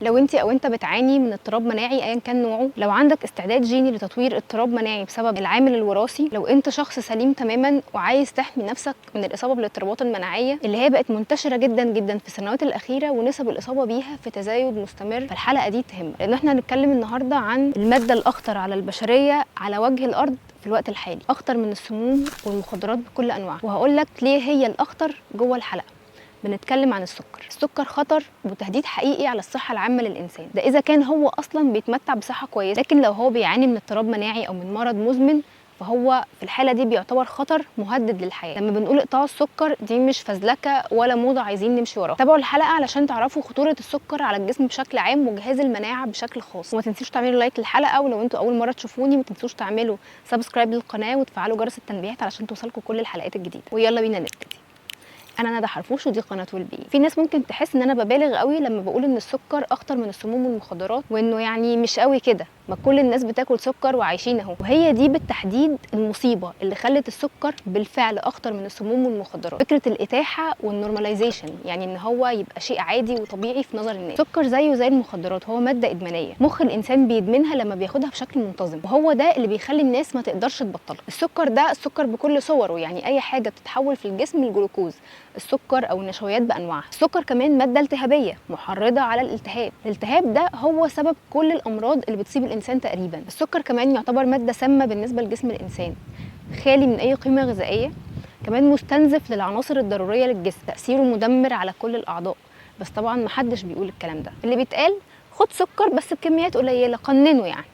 لو انت بتعاني من اضطراب مناعي ايا كان نوعه، لو عندك استعداد جيني لتطوير اضطراب مناعي بسبب العامل الوراثي، لو انت شخص سليم تماما وعايز تحمي نفسك من الاصابه بالاضطرابات المناعيه اللي هي بقت منتشره جدا جدا في السنوات الاخيره ونسب الاصابه بيها في تزايد مستمر، فالحلقه دي تهمك لان احنا هنتكلم النهارده عن الماده الاخطر على البشريه على وجه الارض في الوقت الحالي، اخطر من السموم والمخدرات بكل انواعها، وهقول لك ليه هي الاخطر جوه الحلقه. بنتكلم عن السكر خطر وتهديد حقيقي على الصحه العامه للانسان، ده اذا كان هو اصلا بيتمتع بصحه كويسه، لكن لو هو بيعاني من اضطراب مناعي او من مرض مزمن فهو في الحاله دي بيعتبر خطر مهدد للحياه. لما بنقول اقطاع السكر دي مش فزلكه ولا موضه عايزين نمشي وراها. تابعوا الحلقه علشان تعرفوا خطوره السكر على الجسم بشكل عام وجهاز المناعه بشكل خاص، وما تنسوش تعملوا لايك للحلقه، ولو انتوا اول مره تشوفوني ما تنسوش تعملوا سبسكرايب للقناه وتفعلوا جرس التنبيهات علشان توصلكم كل الحلقات الجديده. ويلا بينا نبتدي. انا ندى حرفوش ودي قناه ويل بي. في ناس ممكن تحس ان انا ببالغ قوي لما بقول ان السكر اخطر من السموم والمخدرات، وانه يعني مش قوي كده، ما كل الناس بتاكل سكر وعايشين اهو. وهي دي بالتحديد المصيبه اللي خلت السكر بالفعل اخطر من السموم والمخدرات، فكره الاتاحه والنورماليزيشن، يعني ان هو يبقى شيء عادي وطبيعي في نظر الناس. السكر زيه زي المخدرات هو ماده ادمانيه، مخ الانسان بيدمنها لما بياخدها بشكل منتظم، وهو ده اللي بيخلي الناس ما تقدرش تبطلها. السكر بكل صوره، يعني اي حاجه بتتحول في الجسم لجلوكوز، السكر او النشويات بانواعها. السكر كمان ماده التهابيه محرضه على الالتهاب ده هو سبب كل الامراض اللي بتصيب الانسان تقريبا. السكر كمان يعتبر ماده سامه بالنسبه لجسم الانسان، خالي من اي قيمه غذائيه، كمان مستنزف للعناصر الضروريه للجسم، تاثيره مدمر على كل الاعضاء. بس طبعا محدش بيقول الكلام ده، اللي بيتقال خد سكر بس بكميات قليله، قننه يعني.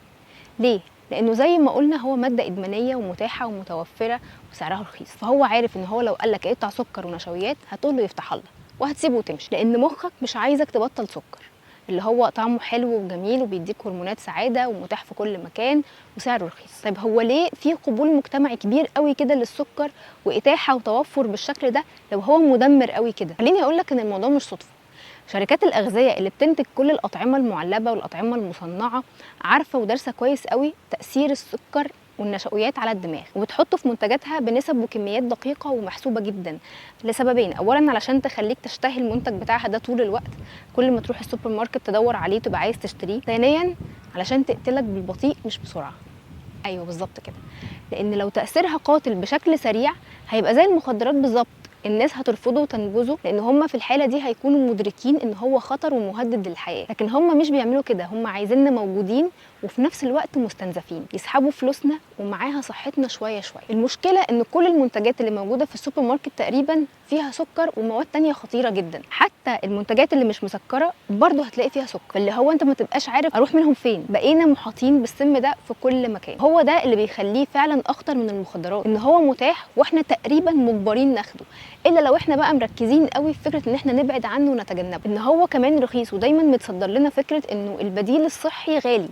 ليه؟ لانه زي ما قلنا هو ماده ادمانيه ومتاحه ومتوفره وسعرها رخيص، فهو عارف ان هو لو قال لك اقطع سكر ونشويات هتقول له يفتح الله وهتسيبه وتمشي، لان مخك مش عايزك تبطل سكر اللي هو طعمه حلو وجميل وبيديك هرمونات سعاده ومتاح في كل مكان وسعره رخيص. طيب هو ليه في قبول مجتمعي كبير قوي كده للسكر واتاحه وتوفر بالشكل ده لو هو مدمر قوي كده؟ خليني اقول لك ان الموضوع مش صدفه. شركات الأغذية اللي بتنتج كل الأطعمة المعلبة والأطعمة المصنعة عارفة ودارسة كويس قوي تأثير السكر والنشويات على الدماغ، وبتحطه في منتجاتها بنسب وكميات دقيقة ومحسوبة جدا لسببين: أولا علشان تخليك تشتهي المنتج بتاعها ده طول الوقت، كل ما تروح السوبر ماركت تدور عليه تبقى عايز تشتريه. ثانيا علشان تقتلك بالبطيء مش بسرعة. أيوه بالظبط كده، لأن لو تأثيرها قاتل بشكل سريع هيبقى زي المخدرات بالظبط، الناس هترفضه وتنبذه لان هم في الحاله دي هيكونوا مدركين ان هو خطر ومهدد للحياه، لكن هم مش بيعملوا كده، هم عايزيننا موجودين وفي نفس الوقت مستنزفين، يسحبوا فلوسنا ومعاها صحتنا شويه شويه. المشكله ان كل المنتجات اللي موجوده في السوبر ماركت تقريبا فيها سكر ومواد تانية خطيره جدا، حتى المنتجات اللي مش مسكره برضه هتلاقي فيها سكر، فاللي هو انت ما تبقاش عارف اروح منهم فين. بقينا محاطين بالسم ده في كل مكان، هو ده اللي بيخليه فعلا اخطر من المخدرات، ان هو متاح واحنا تقريبا مجبرين ناخده، الا لو احنا بقى مركزين قوي في فكره ان احنا نبعد عنه ونتجنبه. ان هو كمان رخيص، ودايما متصدر لنا فكره انه البديل الصحي غالي،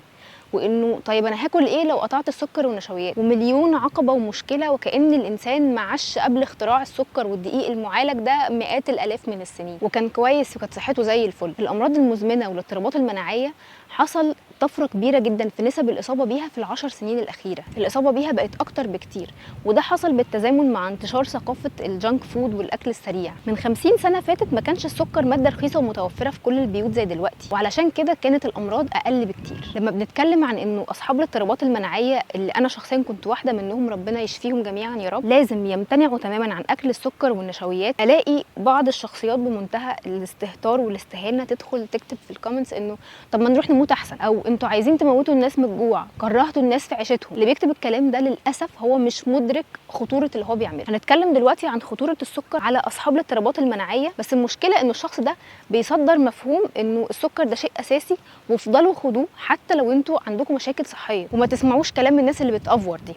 وانه طيب انا هاكل ايه لو قطعت السكر والنشويات، ومليون عقبه ومشكله، وكأن الانسان معاش قبل اختراع السكر والدقيق المعالج ده مئات الالاف من السنين وكان كويس وكانت صحته زي الفل. الامراض المزمنه والاضطرابات المناعيه حصل طفره كبيره جدا في نسب الاصابه بيها في ال10 سنين الاخيره، الاصابه بيها بقت اكتر بكتير، وده حصل بالتزامن مع انتشار ثقافه الجانك فود والاكل السريع. من 50 سنه فاتت ما كانش السكر ماده رخيصه ومتوفره في كل البيوت زي دلوقتي، وعلشان كده كانت الامراض اقل بكتير. لما بنتكلم عن انه اصحاب الاضطرابات المناعيه اللي انا شخصيا كنت واحده منهم، ربنا يشفيهم جميعا يا رب، لازم يمتنعوا تماما عن اكل السكر والنشويات، الاقي بعض الشخصيات بمنتهى الاستهتار والاستهانه تدخل تكتب في الكومنتس انه طب ما نروح نموت احسن، او انتوا عايزين تموتوا الناس من الجوع، كرهتوا الناس في عيشتهم. اللي بيكتب الكلام ده للاسف هو مش مدرك خطوره اللي هو بيعمله. هنتكلم دلوقتي عن خطوره السكر على اصحاب الاضطرابات المناعيه، بس المشكله انه الشخص ده بيصدر مفهوم انه السكر ده شيء اساسي وافضلوا خدوه حتى لو انتوا عندكم مشاكل صحيه، وما تسمعوش كلام الناس اللي بتأفور دي.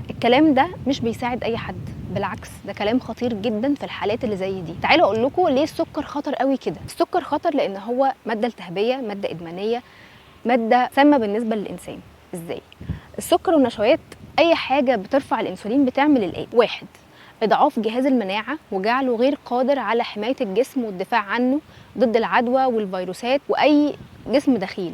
الكلام ده مش بيساعد اي حد، بالعكس ده كلام خطير جدا في الحالات اللي زي دي. تعالوا اقول لكم ليه السكر خطر قوي كده. السكر خطر لان هو ماده التهابيه، ماده ادمانيه، ماده سامه بالنسبه للانسان. ازاي؟ السكر والنشويات اي حاجه بترفع الانسولين بتعمل الايه؟ واحد، اضعاف جهاز المناعه وجعله غير قادر على حمايه الجسم والدفاع عنه ضد العدوى والفيروسات واي جسم دخيل.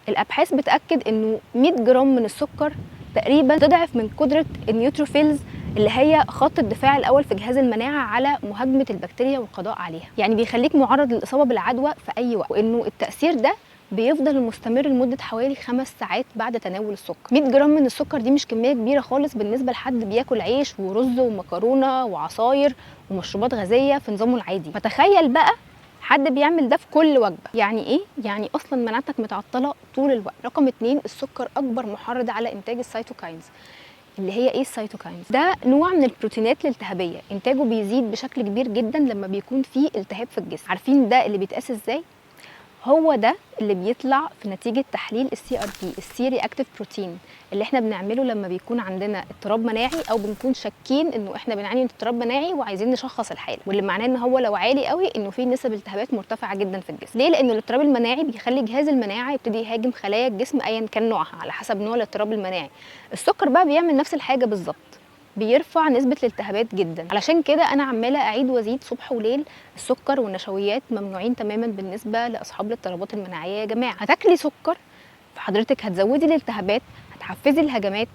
الابحاث بتاكد انه 100 جرام من السكر تقريبا تضعف من قدره النيوتروفيلز اللي هي خط الدفاع الاول في جهاز المناعه على مهاجمه البكتيريا والقضاء عليها، يعني بيخليك معرض للاصابه بالعدوى في اي وقت، وانه التاثير ده بيفضل مستمر لمده حوالي 5 ساعات بعد تناول السكر. 100 جرام من السكر دي مش كميه كبيره خالص بالنسبه لحد بياكل عيش ورز ومكرونه وعصاير ومشروبات غازيه في نظامه العادي. فتخيل بقى حد بيعمل ده في كل وجبه. يعني ايه؟ يعني اصلا مناعتك متعطله طول الوقت. رقم 2، السكر اكبر محرض على انتاج السيتوكاينز. اللي هي ايه السيتوكاينز؟ ده نوع من البروتينات الالتهابيه، انتاجه بيزيد بشكل كبير جدا لما بيكون فيه التهاب في الجسم. عارفين ده اللي بيتقاس ازاي؟ هو ده اللي بيطلع في نتيجه تحليل السي ار بي، السي رياكتيف بروتين، اللي احنا بنعمله لما بيكون عندنا اضطراب مناعي او بنكون شاكين انه احنا بنعاني من اضطراب مناعي وعايزين نشخص الحاله، واللي معناه ان هو لو عالي قوي انه في نسب التهابات مرتفعه جدا في الجسم. ليه؟ لان الاضطراب المناعي بيخلي جهاز المناعه يبتدي يهاجم خلايا الجسم ايا كان نوعها على حسب نوع الاضطراب المناعي. السكر بقى بيعمل نفس الحاجه بالظبط، بيرفع نسبة الالتهابات جدا. علشان كده أنا عمالة أعيد وأزيد صبح وليل، السكر والنشويات ممنوعين تماما بالنسبة لأصحاب الاضطرابات المناعية. يا جماعة هتاكلي سكر فحضرتك هتزودي الالتهابات، هتحفزي الهجمات،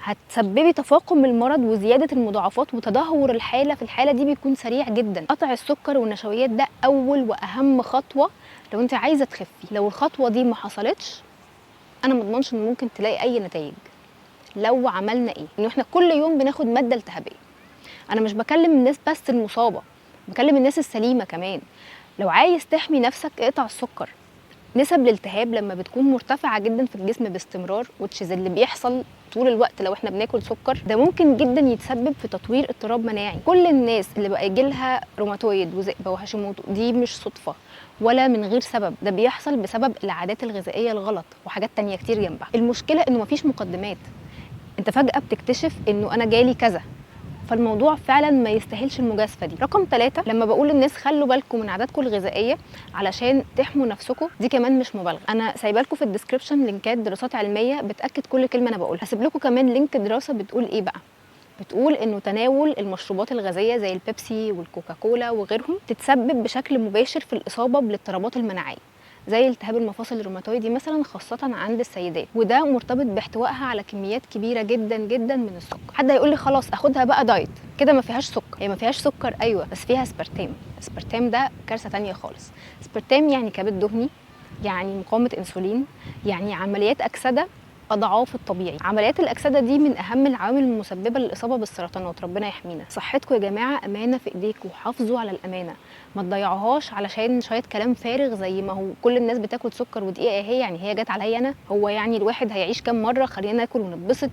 هتسببي تفاقم المرض وزيادة المضاعفات وتدهور الحالة. في الحالة دي بيكون سريع جدا. قطع السكر والنشويات ده أول وأهم خطوة لو أنت عايزة تخفي. لو الخطوة دي ما حصلتش أنا مضمنش إن ممكن تلاقي أي نتائج. لو عملنا ايه؟ انه احنا كل يوم بناخد ماده التهابيه. انا مش بكلم الناس بس المصابه، بكلم الناس السليمه كمان. لو عايز تحمي نفسك اقطع السكر. نسب الالتهاب لما بتكون مرتفعه جدا في الجسم باستمرار، وتشيز اللي بيحصل طول الوقت لو احنا بناكل سكر، ده ممكن جدا يتسبب في تطوير اضطراب مناعي. كل الناس اللي بقى يجيلها روماتويد وذئبه وهاشيموتو دي مش صدفه ولا من غير سبب، ده بيحصل بسبب العادات الغذائيه الغلط وحاجات تانية كتير جنبها. المشكله انه مفيش مقدمات، انت فجأة بتكتشف انه انا جالي كذا، فالموضوع فعلا ما يستاهلش المجازفه دي. رقم 3، لما بقول للناس خلوا بالكم من عاداتكم الغذائيه علشان تحموا نفسكم، دي كمان مش مبالغه. انا سايبه لكم في الديسكربشن لينكات دراسات علميه بتاكد كل كلمه انا بقولها. هسيب لكم كمان لينك دراسه بتقول ايه بقى، بتقول انه تناول المشروبات الغازيه زي البيبسي والكوكاكولا وغيرهم تتسبب بشكل مباشر في الاصابه بالاضطرابات المناعيه زي التهاب المفاصل الروماتويدي مثلا، خاصه عند السيدات، وده مرتبط باحتوائها على كميات كبيره جدا جدا من السكر. حد هيقول لي خلاص اخدها بقى دايت كده ما فيهاش سكر. هي ما فيهاش سكر ايوه، بس فيها اسبرتام. اسبرتام ده كارثه ثانيه خالص. اسبرتام يعني كبد دهني، يعني مقاومه انسولين، يعني عمليات اكسده اضعاف الطبيعي. عمليات الاكسده دي من اهم العوامل المسببه للاصابه بالسرطانات، ربنا يحمينا. صحتكم يا جماعه امانه في ايديكم، حافظوا على الامانه، ما تضيعوهاش علشان شويه كلام فارغ زي ما هو كل الناس بتاكل سكر ودقيقه اهي، يعني هي جت عليا انا، هو يعني الواحد هيعيش كام مره، خلينا ناكل ونتبسط.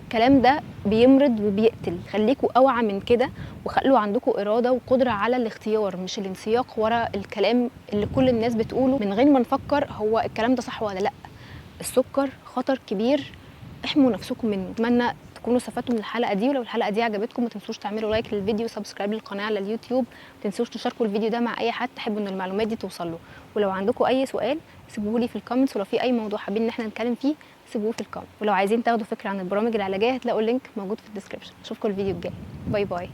الكلام ده بيمرض وبيقتل. خليكوا اوعى من كده وخلوا عندكم اراده وقدره على الاختيار، مش الانسياق ورا الكلام اللي كل الناس بتقوله من غير ما نفكر هو الكلام ده صح ولا لا. السكر خطر كبير، احموا نفسكم منه. اتمنى تكونوا استفدتوا من الحلقه دي، ولو الحلقه دي عجبتكم ما تنسوش تعملوا لايك للفيديو وسبسكرايب للقناه على اليوتيوب، ما تنسوش تشاركوا الفيديو ده مع اي حد تحبوا ان المعلومات دي توصل له. ولو عندكم اي سؤال سيبوه لي في الكومنتس، ولو في اي موضوع حابين ان احنا نتكلم فيه سيبوه في الكومنت. ولو عايزين تاخدوا فكره عن البرامج العلاجيه هتلاقوا اللينك موجود في الديسكربشن. اشوفكم الفيديو الجاي. باي باي.